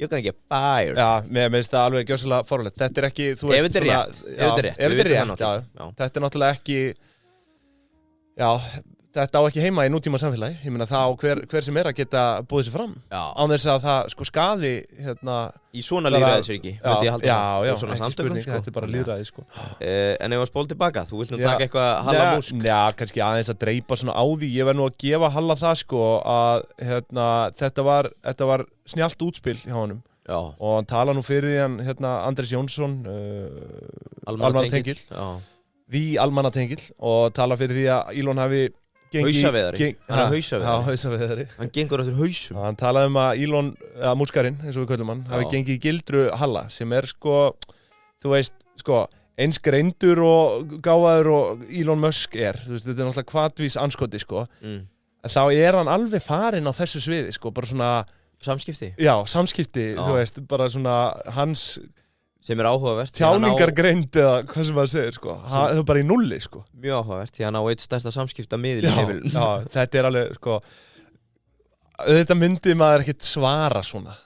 You're gonna get fired. Já, mér finnst það alveg gjörsamlega fáránlegt. Þetta er ekki, þú veist, ef þetta er rétt, já. Þetta er náttúrulega ekki, já, þetta á ekki heima í nútíma samfélagi. Ég meina það á hver sem er að geta búið sér fram. Já. Án þess að það, sko, skaði, í svona lýðræðisríki, myndi ég halda það. Já, svona ekki spurning, sko. Þetta er bara lýðræði, sko. En ef að spól tilbaka, þú vilt nú taka eitthvað Halla Músk? Já, kannski aðeins að dreipa svona á því. Ég verð nú að gefa Halla það, sko, að, þetta var snjallt útspil hjá honum. Já. Og hann tala nú fyrir því hann, Andrés Jónsson, Almannatengill. því almannatengill og tala fyrir því að Elon hafi Hausaveðari, hann hausaveiðari. Já, hausaveðari. Hann gengur eftir hausum. Hann talaði að Elon, eða múskarinn, eins og við köllum hann, hafi gengið í gildru Halla, sem sko, þú veist, sko, eins greindur og gáfaður og Elon Musk þú veist, þetta náttúrulega hvatvís anskoti, sko. Þá hann alveg farinn á þessu sviði, sko, bara svona... Samskipti? Já, samskipti, þú veist, bara svona hans... Sem áhugavert. Tjáningargreind eða hvað sem maður segir, sko. Það er bara í nulli, sko. Mjög áhugavert, því hann á eitt stærsta samskiptamiðil í heiminum. Já, þetta alveg, sko... Þetta myndi maður ekkert svara svona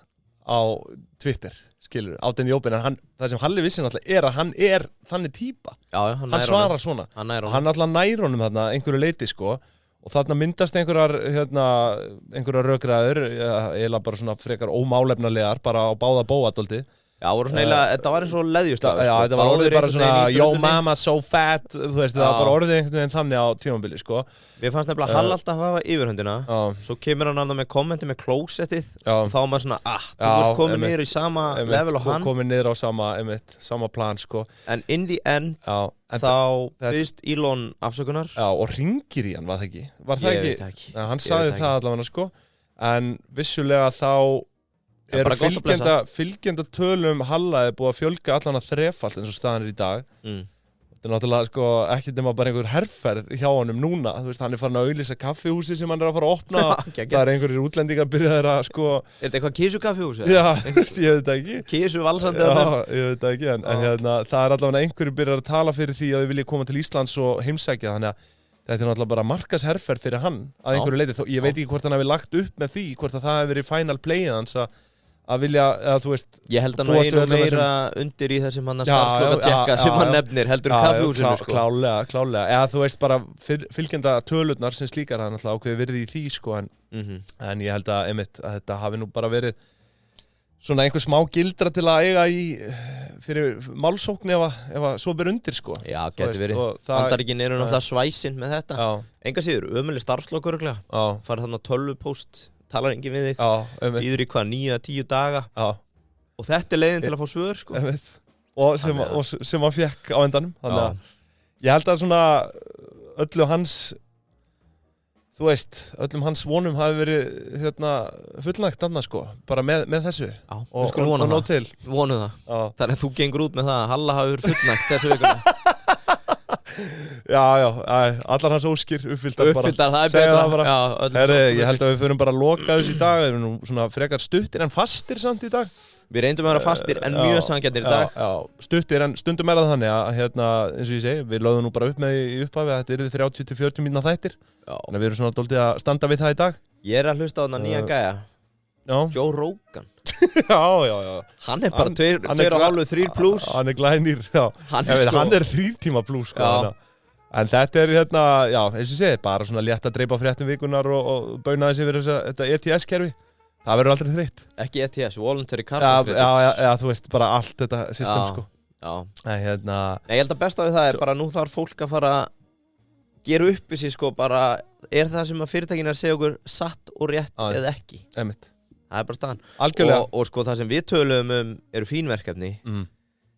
á Twitter, skilur, á den jópin, en það sem Halli vissi náttúrulega að hann þannig típa. Já, hann svarar svona. Hann náttúrulega nær honum þarna einhverju leiti, sko. Og þarna myndast einhverjar rökræður, eiginlega bara svona frekar ómálefnalegar, bara á báða bóa dálítið. Já, þetta var eins og leðjustaf. Já, þetta var orðið bara svona yo mama so fat, þú veist, það var bara orðið einhvern veginn þannig á tímabili, sko. Mér fannst nefnilega Hall alltaf hafa yfirhöndina, svo kemur hann annað með kommenti með closetið og þá var maður svona, þú ert komin niður í sama level og hann. Komin niður á sama plan, sko. En in the end, þá byggðist Elon afsökunar. Já, og ringir í hann, var það ekki? Var það ekki? Hann sagði það allavega, sko, en vissulega þá fylgjenda tölum Halla búið að fjölga allan að þrefalt eins og staðan í dag. Þetta náttúrulega sko ekki nema bara einhver herferð hjá honum núna, þú veist, hann farin að auglýsa kaffihúsi sem hann að fara að opna. Það einhverjir útlendingar byrjaðir að sko... þetta eitthvað kísu kaffihúsi? Já, ég veit það ekki. Kísu valsandi? Já, ég veit það ekki, en hérna, það allavega einhverjir byrjar að tala fyrir því að þau vilja koma til Íslands og heimsækja, þannig að þetta náttúrulega bara markasherferð fyrir hann að einhverju leiti. Ég veit ekki hvort hann hafi lagt upp með því, hvort að það hafi verið final playið hans að vilja, eða þú veist... Ég held að einu meira undir í þessum hann að starfsloka tjekka sem hann nefnir, heldur kaffihúsinu, sko. Klálega. Eða þú veist bara fylgjenda tölurnar sem slíkar hann alltaf ákveði verið í því, sko, en ég held að þetta hafi nú bara verið svona einhver smá gildra til að eiga fyrir málsókn ef að svo ber undir, sko. Já, getur verið. Bandaríkin eru náttúrulega svæsin með þetta. Enga síður, ömuleg starfslokk örugglega. Farið þarna 12 post. Talar enginn við þig, íður í hvað, 9-10 daga og þetta leiðin til að fá svör, sko. Og sem hann fekk á endanum, þannig að ég held að svona öllum hans vonum hafi verið fullnægt annað, sko, bara með þessu. Já, við skulum vona það. Vonum það. Þannig að þú gengur út með það að Halla hafi verið fullnægt þessu vikuna. Já, allar hans óskir uppfylltar, það er betra. Herri, ég held að við förum bara að loka þessu í dag. Við erum nú svona frekar stuttir en fastir samt í dag. Við reyndum að vera fastir en mjög sanngjarnir í dag. Já, stuttir en stundum það þannig að eins og ég segi, við lögðum nú bara upp með í upphafi að þetta yrði 30-40 mínútna þættir. Þannig að við erum svona dálítið að standa við það í dag. Ég er að hlusta á þarna nýjan gæja, Joe Rogan. Já. Hann bara 2,5-3 plus. Hann glænýr, já. Hann 3 tíma plus, sko. En þetta já, eins og ég segi, bara svona létt að dreipa fréttum vikunar og bauna þessi fyrir þetta ETS-kerfi. Það verður aldrei þreytt. Ekki ETS, voluntary carbon credits. Já, þú veist, bara allt þetta system, sko. Já. Ég held að besta við það er bara nú þarf fólk að fara að gera upp í sig, sko, bara það sem að fyrirtækin er að segja okkur satt og rétt eða ekki. Einmitt. Það er bara staðan. Algjörlega. Og sko það sem við tölum eru fínverkefni.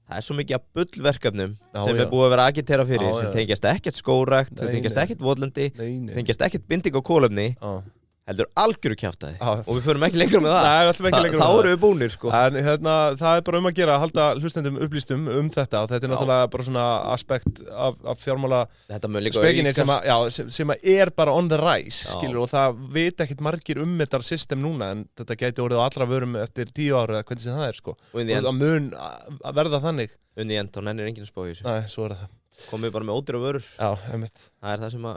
Það er svo mikið af bullverkefnum sem er búið að vera að agitera fyrir, sem tengjast ekkert skógrækt, sem tengjast ekkert votlendi, tengjast ekkert binding á kolefni, heldur algjöru kjaftaði. Og við förum ekki lengra með það. Nei, við ætlum ekki lengra með það. Þá erum við búnir, sko. En það er bara að gera að halda hlustendum upplýstum þetta og þetta er náttúrulega bara svona aspekt af fjármála spekinni sem er bara on the rise, skilur, og það veit ekkert margir þetta system núna, en þetta gæti orðið á allra vörum eftir 10 ára eða hvernig sem það er, sko. Og það mun verða þannig. Unnið end, þá nennir enginn að spá í þessu. Nei, svo það. Komið bara með ódýra vörur. Já, einmitt. Það er það sem að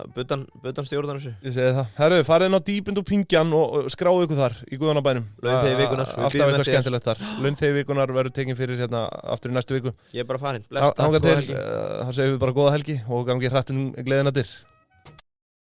butan stjórnar þessu. Ég segi það. Herru, farið inn á Dýpind og Pingjan og skráðu ykkur þar í Guðanabænum. Launþegi vikunar. Alltaf eitthvað skemmtilegt þar. Launþegi vikunar verður tekin fyrir hérna aftur í næstu viku. Ég er bara farinn. Bless, takk, góða helgi. Þá segjum við bara góða helgi og gangi hratt gleðina dyr.